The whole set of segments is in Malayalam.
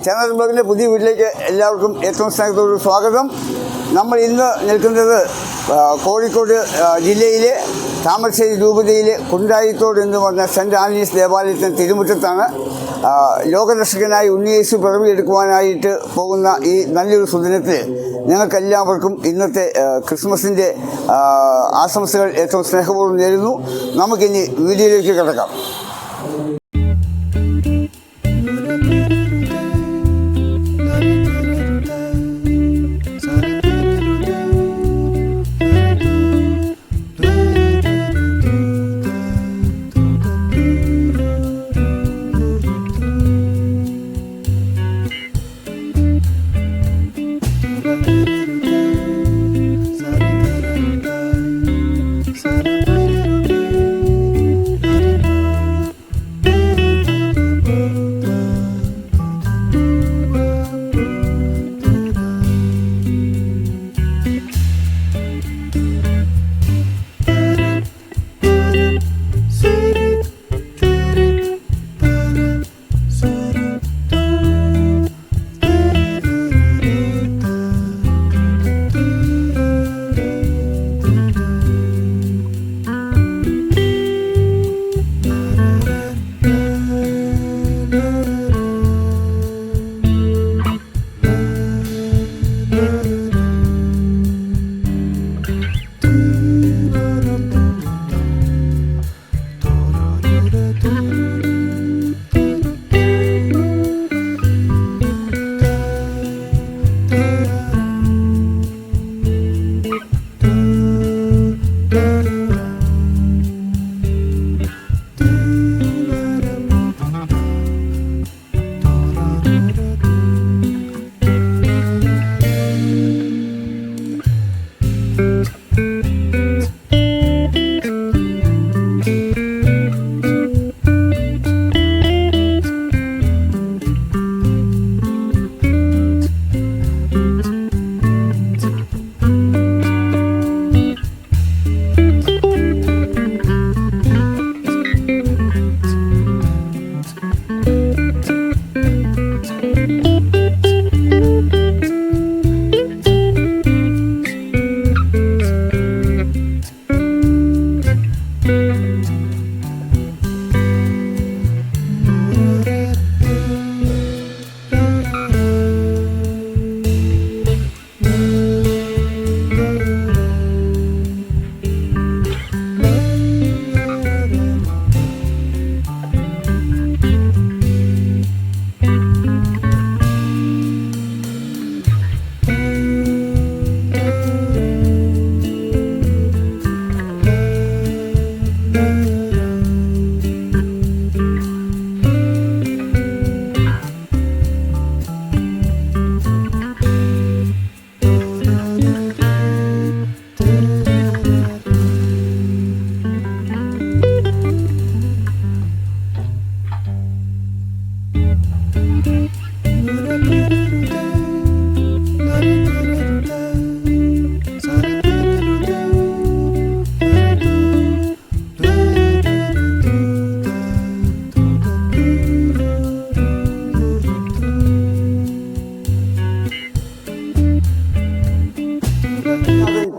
ചാനൽ പുതിയ വീട്ടിലേക്ക് എല്ലാവർക്കും ഏറ്റവും സ്നേഹത്തോട് സ്വാഗതം. നമ്മൾ ഇന്ന് നിൽക്കുന്നത് കോഴിക്കോട് ജില്ലയിലെ താമരശ്ശേരി രൂപതയിലെ കുണ്ടായിത്തോട് എന്ന് പറഞ്ഞ സെൻറ്റ് ആൻ്റണീസ് ദേവാലയത്തിന് തിരുമുറ്റത്താണ്. ലോകരക്ഷകനായി ഉണ്ണിയേശു പിറവിയെടുക്കുവാനായിട്ട് പോകുന്ന ഈ നല്ലൊരു സുദിനത്തിൽ ഞങ്ങൾക്കെല്ലാവർക്കും ഇന്നത്തെ ക്രിസ്മസിൻ്റെ ആശംസകൾ ഏറ്റവും സ്നേഹപൂർവ്വം നേരുന്നു. നമുക്കിനി വീഡിയോയിലേക്ക് കിടക്കാം.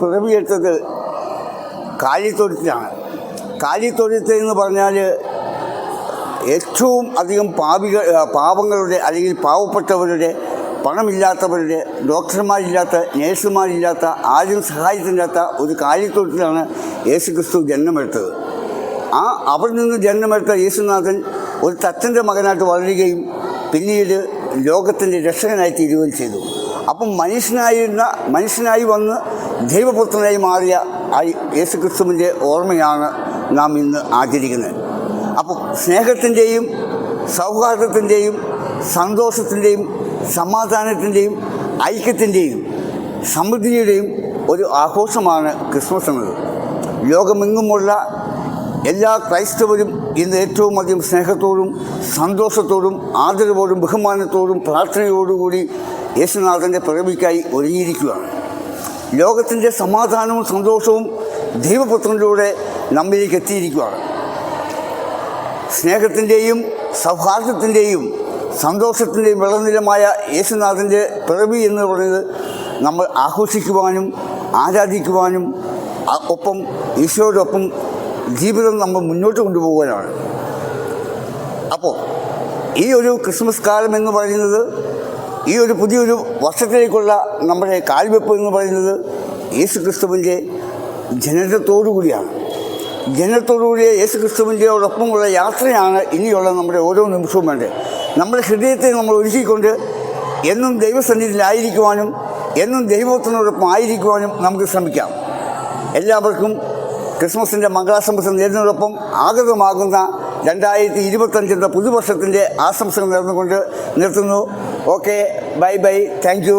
പിറവിയെടുത്തത് കാലിത്തൊഴുത്തിലാണ്. കാലിത്തൊഴുത്ത് എന്ന് പറഞ്ഞാൽ ഏറ്റവും അധികം പാവങ്ങളുടെ അല്ലെങ്കിൽ പാവപ്പെട്ടവരുടെ, പണമില്ലാത്തവരുടെ, ഡോക്ടർമാരില്ലാത്ത, നേഴ്സുമാരില്ലാത്ത, ആരും സഹായത്തിനില്ലാത്ത ഒരു കാലിത്തൊഴുത്തിലാണ് യേശുക്രിസ്തു ജന്മമെടുത്തത്. അവിടെ നിന്ന് ജന്മമെടുത്ത യേശുനാഥൻ ഒരു തച്ചൻ്റെ മകനായിട്ട് വളരുകയും പിന്നീട് ലോകത്തിൻ്റെ രക്ഷകനായി തീരുകയും ചെയ്തു. അപ്പം മനുഷ്യനായി വന്ന് ദൈവപുത്രനായി മാറിയ യേശുക്രിസ്തുവിൻ്റെ ഓർമ്മയാണ് നാം ഇന്ന് ആചരിക്കുന്നത്. അപ്പോൾ സ്നേഹത്തിൻ്റെയും സൗഹാർദ്ദത്തിൻ്റെയും സന്തോഷത്തിൻ്റെയും സമാധാനത്തിൻ്റെയും ഐക്യത്തിൻ്റെയും സമൃദ്ധിയുടെയും ഒരു ആഘോഷമാണ് ക്രിസ്മസ് എന്നത്. ലോകമെങ്ങുമുള്ള എല്ലാ ക്രൈസ്തവരും ഇന്ന് ഏറ്റവും അധികം സ്നേഹത്തോടും സന്തോഷത്തോടും ആദരവോടും ബഹുമാനത്തോടും പ്രാർത്ഥനയോടുകൂടി യേശുനാഥൻ്റെ പിറവിക്കായി ഒരുങ്ങിയിരിക്കുകയാണ്. ലോകത്തിൻ്റെ സമാധാനവും സന്തോഷവും ദൈവപുത്രനിലൂടെ നമ്മിലേക്ക് എത്തിയിരിക്കുകയാണ്. സ്നേഹത്തിൻ്റെയും സൗഹാർദ്ദത്തിൻ്റെയും സന്തോഷത്തിൻ്റെയും വിളനിലമായ യേശുനാഥൻ്റെ പിറവി എന്ന് പറയുന്നത് നമ്മൾ ആഘോഷിക്കുവാനും ആരാധിക്കുവാനും ഒപ്പം ഈശോയോടൊപ്പം ജീവിതം നമ്മൾ മുന്നോട്ട് കൊണ്ടുപോകാനാണ്. അപ്പോൾ ഈ ഒരു ക്രിസ്മസ് കാലം എന്ന് പറയുന്നത്, ഈ ഒരു പുതിയൊരു വർഷത്തിലേക്കുള്ള നമ്മുടെ കാൽവെപ്പ് എന്ന് പറയുന്നത് യേശു ക്രിസ്തുവിൻ്റെ ജനനത്തോടുകൂടിയാണ്. ജനനത്തോടുകൂടിയ യേശു ക്രിസ്തുവിൻ്റെയോടൊപ്പമുള്ള യാത്രയാണ് ഇനിയുള്ള നമ്മുടെ ഓരോ നിമിഷവും വേണ്ടത്. നമ്മുടെ ഹൃദയത്തെ നമ്മൾ ഒരുക്കിക്കൊണ്ട് എന്നും ദൈവസന്നിധിയിലായിരിക്കുവാനും എന്നും ദൈവത്തിനോടൊപ്പം ആയിരിക്കുവാനും നമുക്ക് ശ്രമിക്കാം. എല്ലാവർക്കും ക്രിസ്മസിൻ്റെ മംഗളാശംസ നേരുന്നതോടൊപ്പം ആഗതമാകുന്ന 2025 പുതുവർഷത്തിൻ്റെ ആശംസകൾ നേർന്നുകൊണ്ട് നിർത്തുന്നു. Okay, bye bye, thank you.